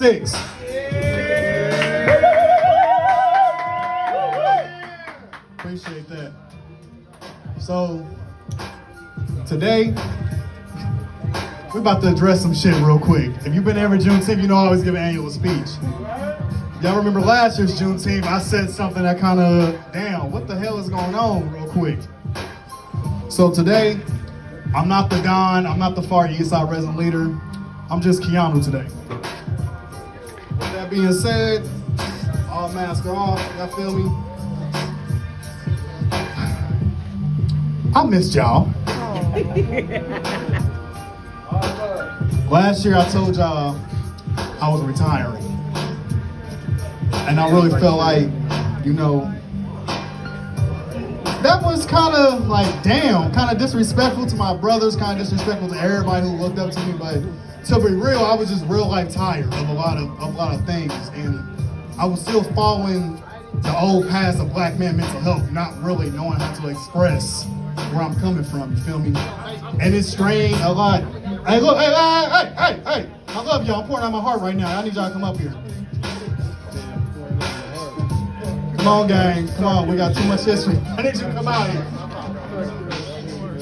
6. Appreciate that. So, today, we're about to address some shit real quick. If you've been every Juneteenth, you know I always give an annual speech. Y'all remember last year's Juneteenth, I said something that kind of, damn, what the hell is going on real quick? So today, I'm not the Don, I'm not the far Eastside resident leader, I'm just Keanu today. With that being said, all masks are off, y'all feel me? I missed y'all. Last year I told y'all I was retiring. And I really felt like, you know, that was kind of like, damn, kind of disrespectful to my brothers, kind of disrespectful to everybody who looked up to me. But to be real, I was just real life tired of a lot of things. And I was still following the old paths of black man mental health, not really knowing how to express where I'm coming from, you feel me? And it strained a lot. Hey, look, hey, I love y'all. I'm pouring out my heart right now. I need y'all to come up here. Come on, gang. Come on, we got too much history. I need you to come out here.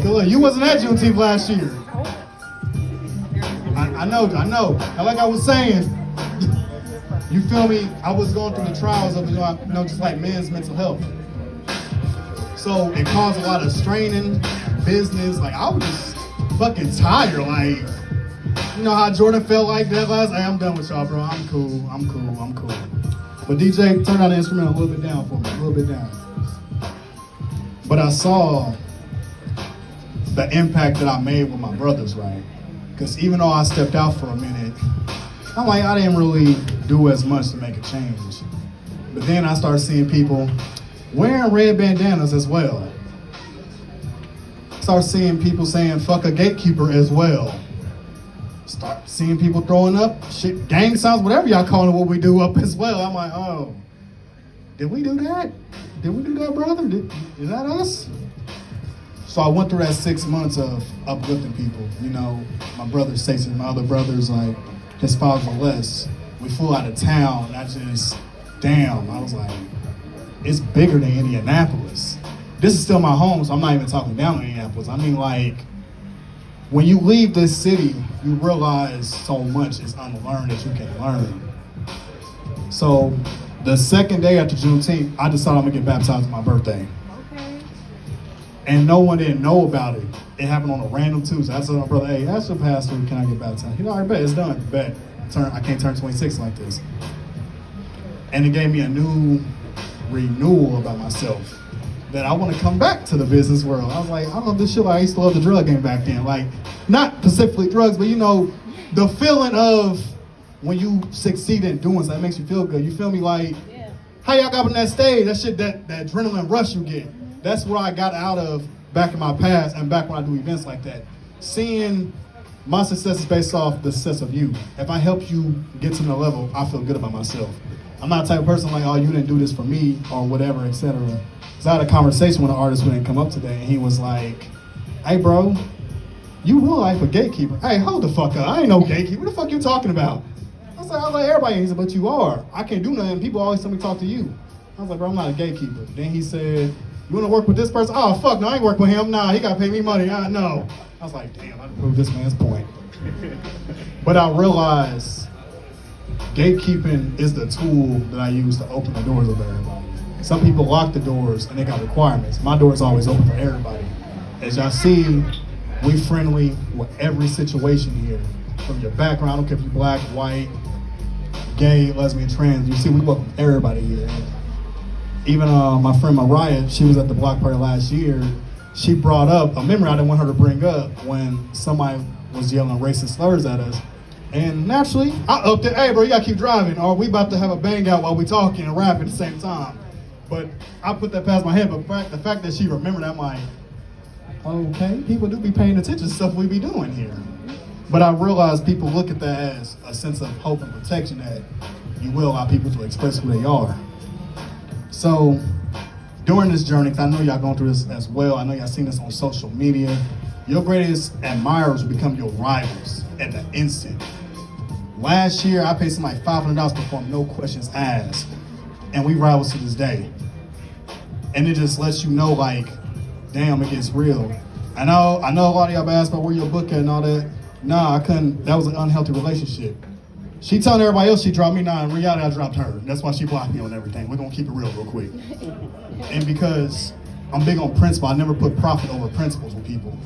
Look, you wasn't at Juneteenth last year. I know. And like I was saying, you feel me? I was going through the trials of, just like men's mental health. So it caused a lot of straining, business. Like, I was just fucking tired. Like, you know how Jordan felt like that last? Hey, I'm done with y'all, bro. I'm cool. But DJ, turn down the instrument a little bit down for me, a little bit down. But I saw the impact that I made with my brothers, right? Because even though I stepped out for a minute, I'm like, I didn't really do as much to make a change. But then I started seeing people wearing red bandanas as well. Start seeing people saying, fuck a gatekeeper as well. Start seeing people throwing up shit, gang signs, whatever y'all calling it, what we do up as well. I'm like, oh, did we do that? Did we do that, brother? Is that us? So I went through that 6 months of uplifting people. You know, my brother Stacey, my other brothers, like his father Les. We flew out of town, and I was like, it's bigger than Indianapolis. This is still my home, so I'm not even talking down on Indianapolis. I mean, like, when you leave this city, you realize so much is unlearned that you can learn. So the second day after Juneteenth, I decided I'm gonna get baptized on my birthday. Okay. And no one didn't know about it. It happened on a random Tuesday. I told my brother, hey, ask your pastor, can I get baptized? He already bet, it's done, bet. I can't turn 26 like this. And it gave me a new renewal about myself. That I want to come back to the business world. I was like, I love this shit. I used to love the drug game back then. Like, not specifically drugs, but you know, the feeling of when you succeed in doing something, that makes you feel good. You feel me? Like, how y'all got on that stage, that shit, that adrenaline rush you get. That's what I got out of back in my past and back when I do events like that. Seeing my success is based off the success of you. If I help you get to the level, I feel good about myself. I'm not the type of person like, oh, you didn't do this for me or whatever, etc. So I had a conversation with an artist who didn't come up today, and he was like, hey, bro, you real life a gatekeeper. Hey, hold the fuck up. I ain't no gatekeeper. What the fuck you talking about? I was like, everybody. He said, but you are. I can't do nothing. People always tell me talk to you. I was like, bro, I'm not a gatekeeper. Then he said, you want to work with this person? Oh, fuck, no, I ain't working with him. Nah, he got to pay me money. No. I was like, damn, I proved this man's point. But I realized gatekeeping is the tool that I use to open the doors of everybody. Some people lock the doors and they got requirements. My door is always open for everybody. As y'all see, we friendly with every situation here. From your background, I don't care if you're black, white, gay, lesbian, trans. You see, we welcome everybody here. Even my friend Mariah, she was at the block party last year. She brought up a memory I didn't want her to bring up when somebody was yelling racist slurs at us. And naturally, I upped it. Hey, bro, you gotta keep driving, or we about to have a bang out while we talking and rapping at the same time. But I put that past my head. But the fact that she remembered that, I'm like, okay, people do be paying attention to stuff we be doing here. But I realize people look at that as a sense of hope and protection that you will allow people to express who they are. So during this journey, because I know y'all going through this as well, I know y'all seen this on social media, your greatest admirers will become your rivals at the instant. Last year, I paid somebody $500 to perform no questions asked. And we rivals to this day. And it just lets you know, like, damn, it gets real. I know a lot of y'all been asked about where your book at and all that. Nah, I couldn't. That was an unhealthy relationship. She telling everybody else she dropped me. Nah, in reality, I dropped her. That's why she blocked me on everything. We're gonna keep it real quick. And because I'm big on principle, I never put profit over principles with people.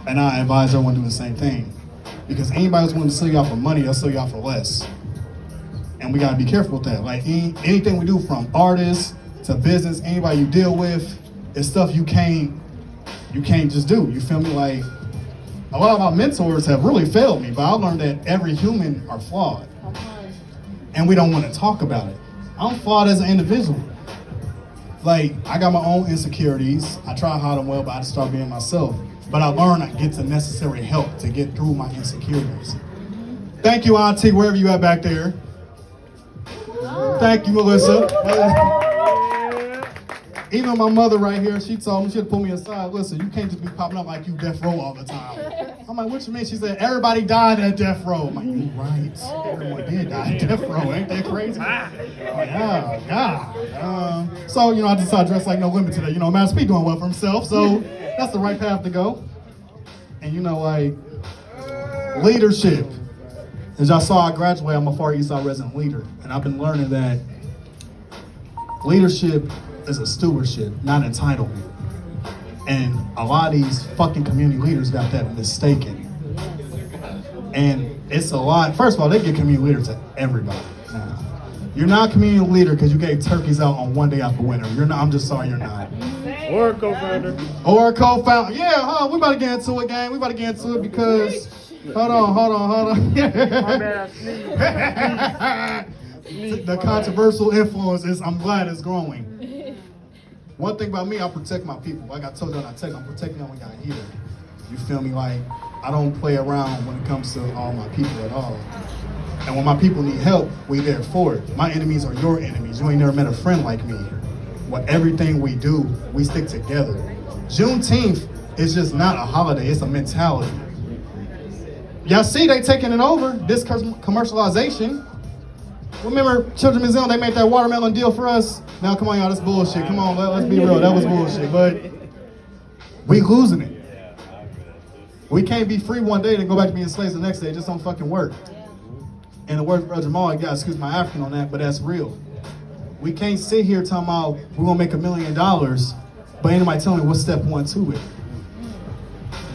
And I advise everyone to do the same thing. Because anybody who's willing to sell you out for money, they'll sell you out for less. And we gotta be careful with that. Like anything we do, from artists to business, anybody you deal with, it's stuff you can't just do. You feel me? Like, a lot of my mentors have really failed me, but I learned that every human are flawed. And we don't want to talk about it. I'm flawed as an individual. Like, I got my own insecurities. I try to hide them well, but I just start being myself. But I learned I get the necessary help to get through my insecurities. Thank you, Auntie, wherever you at back there. Thank you, Melissa. Even my mother right here, she told me, she'd pull me aside. Listen, you can't just be popping up like you death row all the time. I'm like, what you mean? She said, everybody died at death row. I'm like, you're right. Everyone did die at death row. Ain't that crazy? Yeah, God. So, I decided to dress like No Limit today. Master P doing well for himself, so that's the right path to go. And like, leadership. As y'all saw, I graduated. I'm a far Eastside resident leader. And I've been learning that leadership is a stewardship, not entitlement. And a lot of these fucking community leaders got that mistaken. And it's a lot. First of all, they give community leader to everybody now. You're not a community leader because you gave turkeys out on one day after winter. You're not. I'm just sorry you're not. Or a co-founder. Or a co-founder. Yeah, we about to get into it, gang. We about to get into it because... Hold on. My bad, I sneezed. The controversial influence is, I'm glad it's growing. One thing about me, I protect my people. Like I told you, I'm protecting them when I got here. You feel me? Like, I don't play around when it comes to all my people at all. And when my people need help, we there for it. My enemies are your enemies. You ain't never met a friend like me. With everything we do, we stick together. Juneteenth is just not a holiday, it's a mentality. Y'all see they taking it over, this commercialization. Remember Children's Museum, they made that watermelon deal for us? Now come on y'all, that's bullshit. Come on, let's be real, that was bullshit. But we losing it. We can't be free one day and go back to being slaves the next day. It just don't fucking work. And the word for Jamal, you gotta excuse my African on that, but that's real. We can't sit here talking about we're gonna make $1 million, but ain't nobody telling me what's step 1 to it.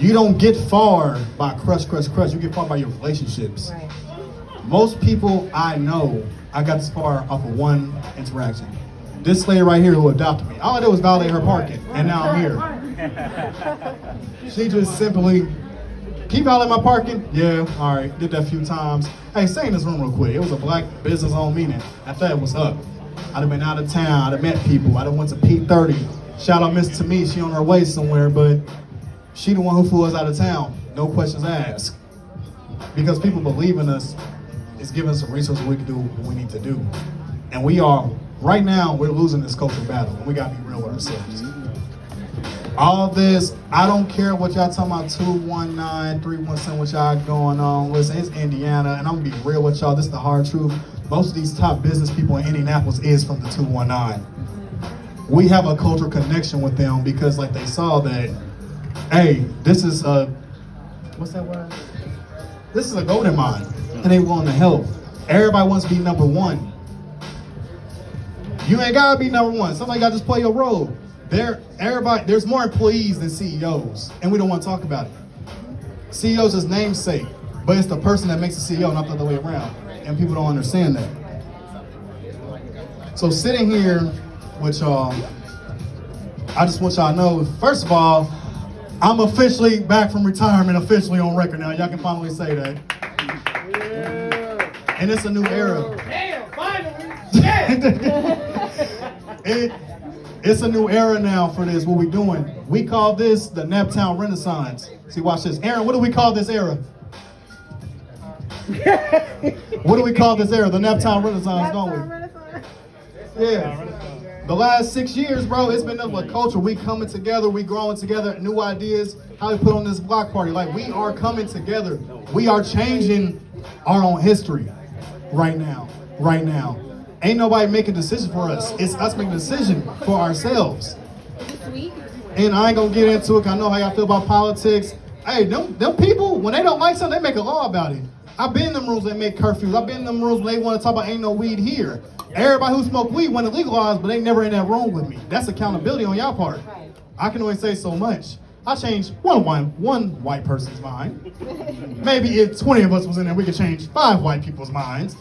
You don't get far by crush. You get far by your relationships. Right. Most people I know, I got this far off of one interaction. This lady right here who adopted me, all I did was validate her parking, and now I'm here. She just simply, can you validate my parking? Yeah, all right, did that a few times. Hey, stay in this room real quick. It was a black business owned meeting. I thought it was up. I'd have been out of town, I'd have met people, I'd have went to P30. Shout out Miss Tamie, she on her way somewhere, but she the one who flew us out of town. No questions asked. Because people believe in us, it's giving us some resources we can do what we need to do. And we are, right now, we're losing this cultural battle. And we gotta be real with ourselves. All this, I don't care what y'all talking about, 219, 317, what y'all going on. Listen, it's Indiana, and I'm gonna be real with y'all. This is the hard truth. Most of these top business people in Indianapolis is from the 219. We have a cultural connection with them because like they saw that, hey, this is a, what's that word? This is a golden mine, and they willing to help. Everybody wants to be number one. You ain't gotta be number one. Somebody gotta just play your role. There's more employees than CEOs, and we don't want to talk about it. CEOs is namesake, but it's the person that makes the CEO, not the other way around. And people don't understand that. So sitting here with y'all, I just want y'all to know, first of all, I'm officially back from retirement, officially on record now. Y'all can finally say that. Yeah. And it's a new era. Damn, finally! Yeah. It's a new era now for this, what we doing. We call this the Naptown Renaissance. See, watch this. Aaron, what do we call this era? What do we call this era? The Naptown Renaissance, don't we? Yeah. The last 6 years, bro, it's been a culture. We coming together, we growing together, new ideas, how we put on this block party. Like, we are coming together. We are changing our own history right now. Right now. Ain't nobody making decisions for us. It's us making a decision for ourselves. And I ain't gonna get into it, 'cause I know how y'all feel about politics. Hey, them people, when they don't like something, they make a law about it. I've been in them rooms that make curfews. I've been in them rooms when they want to talk about ain't no weed here. Everybody who smoke weed want to legalize, but they never in that room with me. That's accountability on y'all part. I can only say so much. I changed one white person's mind. Maybe if 20 of us was in there, we could change 5 white people's minds.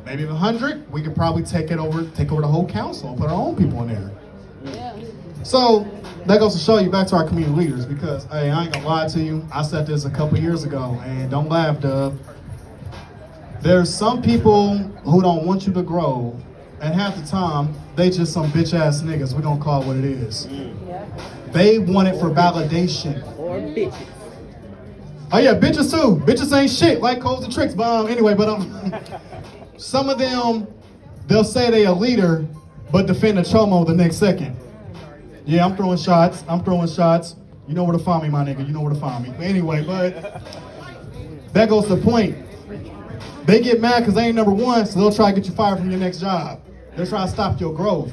Maybe if 100, we could probably take over the whole council and put our own people in there. So that goes to show you back to our community leaders, because hey, I ain't gonna lie to you. I said this a couple years ago, and don't laugh, Dub. There's some people who don't want you to grow, and half the time, they just some bitch ass niggas. We're gonna call it what it is. They want it for validation. Or bitches. Oh yeah, bitches too. Bitches ain't shit, like codes and tricks, but anyway, some of them, they'll say they a leader, but defend a chomo the next second. Yeah, I'm throwing shots. You know where to find me, my nigga. You know where to find me. But anyway, that goes to the point. They get mad because they ain't number one, so they'll try to get you fired from your next job. They'll try to stop your growth.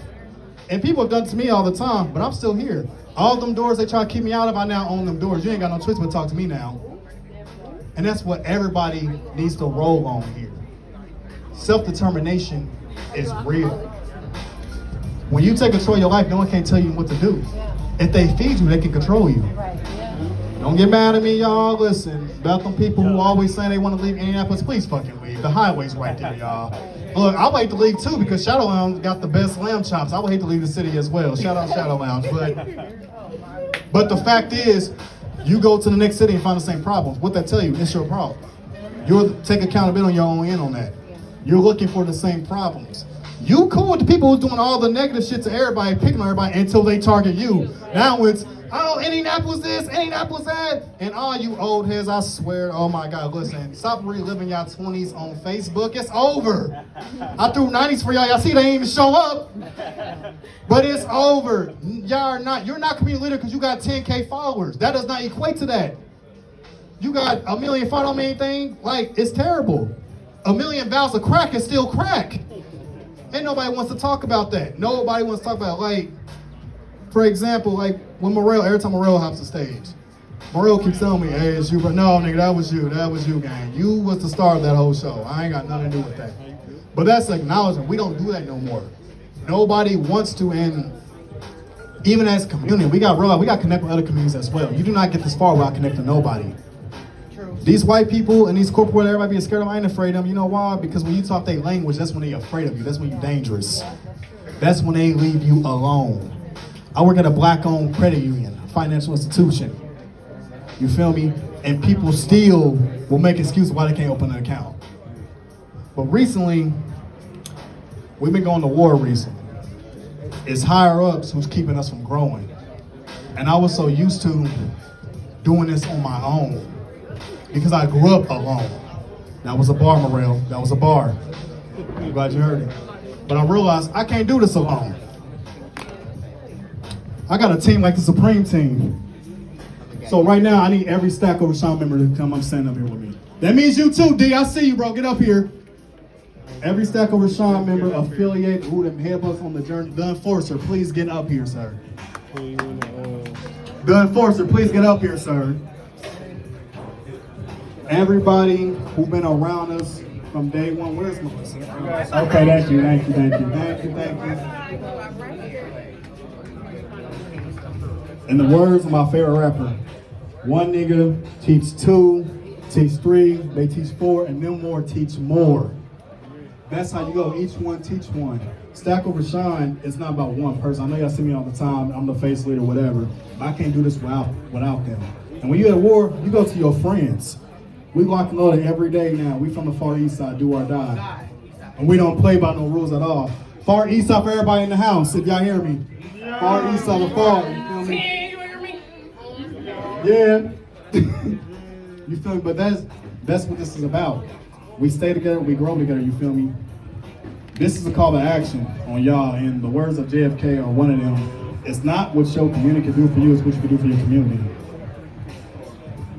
And people have done it to me all the time, but I'm still here. All them doors they try to keep me out of, I now own them doors. You ain't got no choice but talk to me now. And that's what everybody needs to roll on here. Self-determination is real. When you take control of your life, no one can tell you what to do. If they feed you, they can control you. Don't get mad at me, y'all. Listen, about them people who always say they want to leave Indianapolis, please fucking leave. The highway's right there, y'all. Look, I would hate to leave too, because Shadow Lounge got the best lamb chops. I would hate to leave the city as well. Shout out Shadow Lounge. But the fact is, you go to the next city and find the same problems. What that tell you, it's your problem. You'll take accountability on your own end on that. You're looking for the same problems. You cool with the people who's doing all the negative shit to everybody, picking on everybody until they target you. Now it's, oh, Indianapolis this, Indianapolis that, and all you old heads, I swear, oh my God, listen, stop reliving y'all 20s on Facebook. It's over. I threw 90s for y'all. Y'all see they ain't even show up. But it's over. You're not community leader because you got 10K followers. That does not equate to that. You got 1 million followers on anything, like, it's terrible. 1 million vows of crack is still crack. Ain't nobody wants to talk about that. Nobody wants to talk about, like, for example, like when Morel, every time Morel hops the stage, Morel keeps telling me, hey, it's you, but no, nigga, that was you, gang. You was the star of that whole show. I ain't got nothing to do with that. But that's acknowledgement. We don't do that no more. Nobody wants to, and even as a community, we got to connect with other communities as well. You do not get this far without connecting to nobody. These white people and these corporate, everybody being scared of them, I ain't afraid of them. You know why? Because when you talk their language, that's when they're afraid of you. That's when you're dangerous. That's when they leave you alone. I work at a black-owned credit union, financial institution. You feel me? And people still will make excuses why they can't open an account. But recently, we've been going to war recently. It's higher-ups who's keeping us from growing. And I was so used to doing this on my own, because I grew up alone. That was a bar, Morel. That was a bar. I'm glad you heard it. But I realized I can't do this alone. I got a team like the Supreme Team. So right now, I need every StackOverShine member to come up stand up here with me. That means you too, D. I see you, bro. Get up here. Every StackOverShine member affiliated, who them headbutts on the journey. The Enforcer, please get up here, sir. The Enforcer, please get up here, sir. Everybody who's been around us from day one. Where's Melissa? Okay, thank you. In the words of my favorite rapper, one nigga teach two, teach three, they teach four, and then more teach more. That's how you go. Each one teach one. StackOverShine is not about one person. I know y'all see me all the time. I'm the face leader, whatever. But I can't do this without them. And when you're at war, you go to your friends. We lock and loaded every day now. We from the far east side, do or die. And we don't play by no rules at all. Far east side for everybody in the house, if y'all hear me. Far east side of far, you feel me? Yeah. You feel me? But that's what this is about. We stay together, we grow together, you feel me? This is a call to action on y'all, and the words of JFK are one of them. It's not what your community can do for you, it's what you can do for your community.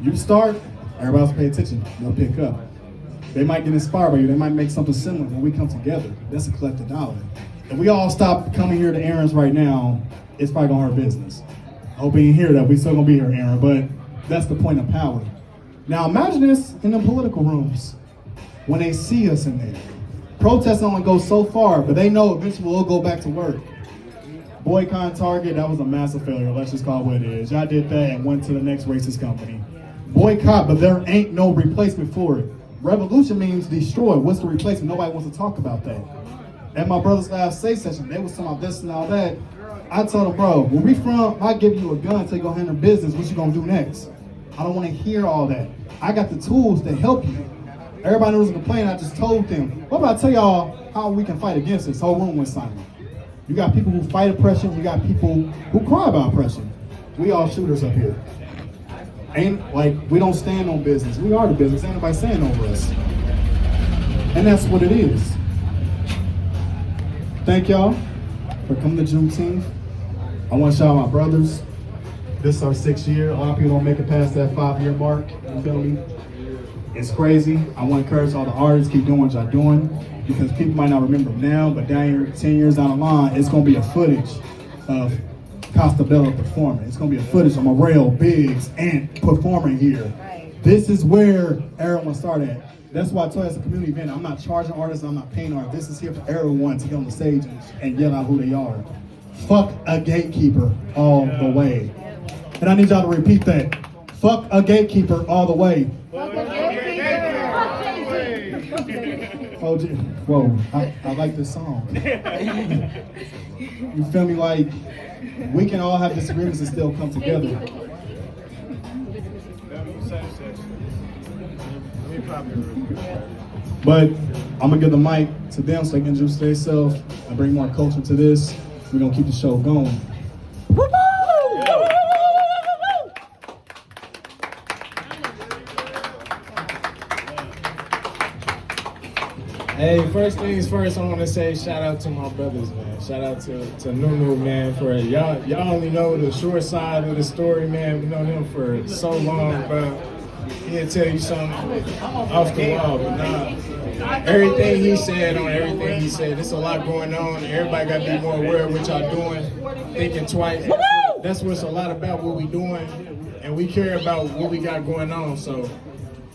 You start, everybody else pay attention, they'll pick up. They might get inspired by you. They might make something similar when we come together. That's a collective dollar. If we all stop coming here to Aaron's right now, it's probably gonna hurt business. I hope you didn't hear that. We still gonna be here, Aaron, but that's the point of power. Now imagine this in the political rooms. When they see us in there. Protests only go so far, but they know eventually we'll go back to work. Boycott Target, that was a massive failure. Let's just call it what it is. Y'all did that and went to the next racist company. Boycott, but there ain't no replacement for it. Revolution means destroy. What's the replacement? Nobody wants to talk about that. At my brother's last say session, they was talking about this and all that. I told them, bro, when we from, I give you a gun to go handle business, what you gonna do next? I don't wanna hear all that. I got the tools to help you. Everybody knows a complaint, I just told them. What about I tell y'all how we can fight against this? Whole room went silent. You got people who fight oppression, you got people who cry about oppression. We all shooters up here. Ain't like, we don't stand on business. We are the business, ain't nobody standing over us. And that's what it is. Thank y'all for coming to Juneteenth. I want to shout out my brothers. This is our 6th year. A lot of people don't make it past that 5-year mark. You feel me? It's crazy. I want to encourage all the artists, keep doing what y'all doing, because people might not remember now, but down here 10 years down the line, it's going to be a footage of Costa Bella performing. It's going to be a footage of Morel, Biggs, and performing here. Right. This is where everyone started at. That's why I told you it's a community event. I'm not charging artists, I'm not paying artists. This is here for everyone to get on the stage and yell out who they are. Fuck a gatekeeper all the way. And I need y'all to repeat that. Fuck a gatekeeper all the way. Fuck a gatekeeper. Oh, whoa, I like this song. You feel me? Like, we can all have disagreements and still come together. But I'm gonna give the mic to them so they can introduce themselves and bring more culture to this. We're gonna keep the show going. Hey, first things first, I want to say shout out to my brothers, man. Shout out to Nunu, man, for y'all only know the short side of the story, man. We know him for so long, bro. He'll tell you something off the wall, but nah. Everything he said on everything he said, there's a lot going on. Everybody got to be more aware of what y'all doing, thinking twice. That's what's a lot about what we doing, and we care about what we got going on. So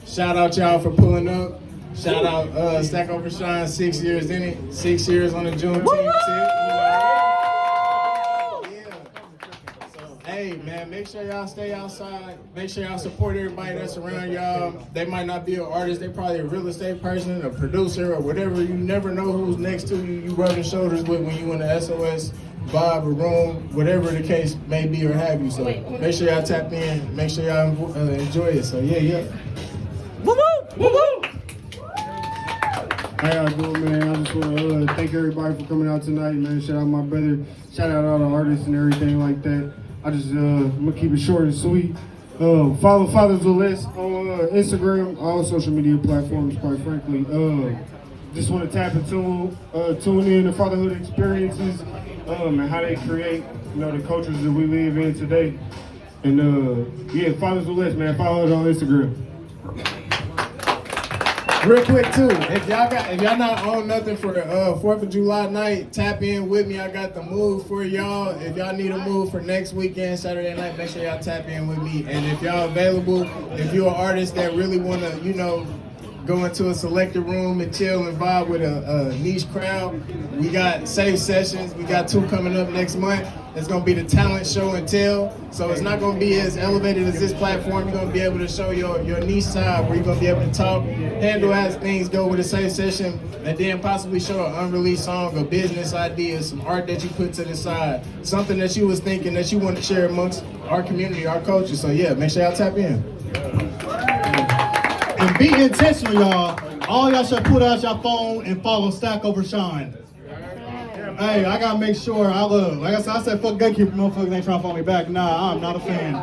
shout out y'all for pulling up. Shout out StackOverShine, 6 years in it, 6 years on the Juneteenth tip. Yeah. So, hey man, make sure y'all stay outside. Make sure y'all support everybody that's around y'all. They might not be an artist, they probably a real estate person, a producer, or whatever. You never know who's next to you. You rubbing shoulders with when you in the SOS vibe or room, whatever the case may be or have you. So make sure y'all tap in. Make sure y'all enjoy it. So yeah. Woo woo! How y'all doing, man? I just want to thank everybody for coming out tonight, man. Shout out my brother. Shout out all the artists and everything like that. I'm gonna keep it short and sweet. Follow Fathers of List on Instagram, all social media platforms, quite frankly. Just want to tap into, tune in to fatherhood experiences and how they create, the cultures that we live in today. And yeah, Fathers of List, man. Follow it on Instagram. Real quick too, if y'all not on nothing for the 4th of July night, tap in with me. I got the move for y'all. If y'all need a move for next weekend, Saturday night, make sure y'all tap in with me. And if y'all available, if you're an artist that really wanna, go into a selected room and chill and vibe with a niche crowd, we got safe sessions. We got 2 coming up next month. It's gonna be the talent show and tell. So it's not gonna be as elevated as this platform. You're gonna be able to show your niche side where you're gonna be able to talk, handle as things go with a safe session, and then possibly show an unreleased song, a business idea, some art that you put to the side, something that you was thinking that you want to share amongst our community, our culture. So yeah, make sure y'all tap in. And be intentional, y'all. All y'all should put out your phone and follow StackOverShine. Hey, I gotta make sure like I said, fuck gatekeeper, motherfuckers ain't trying to follow me back. Nah, I'm not a fan.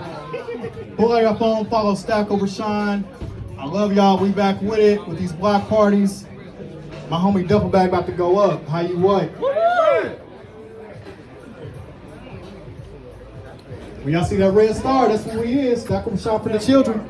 Pull out your phone, follow StackOverShine. I love y'all. We back with it with these block parties. My homie duffel bag about to go up. How you what? When y'all see that red star, that's who he is. StackOverShine for the children.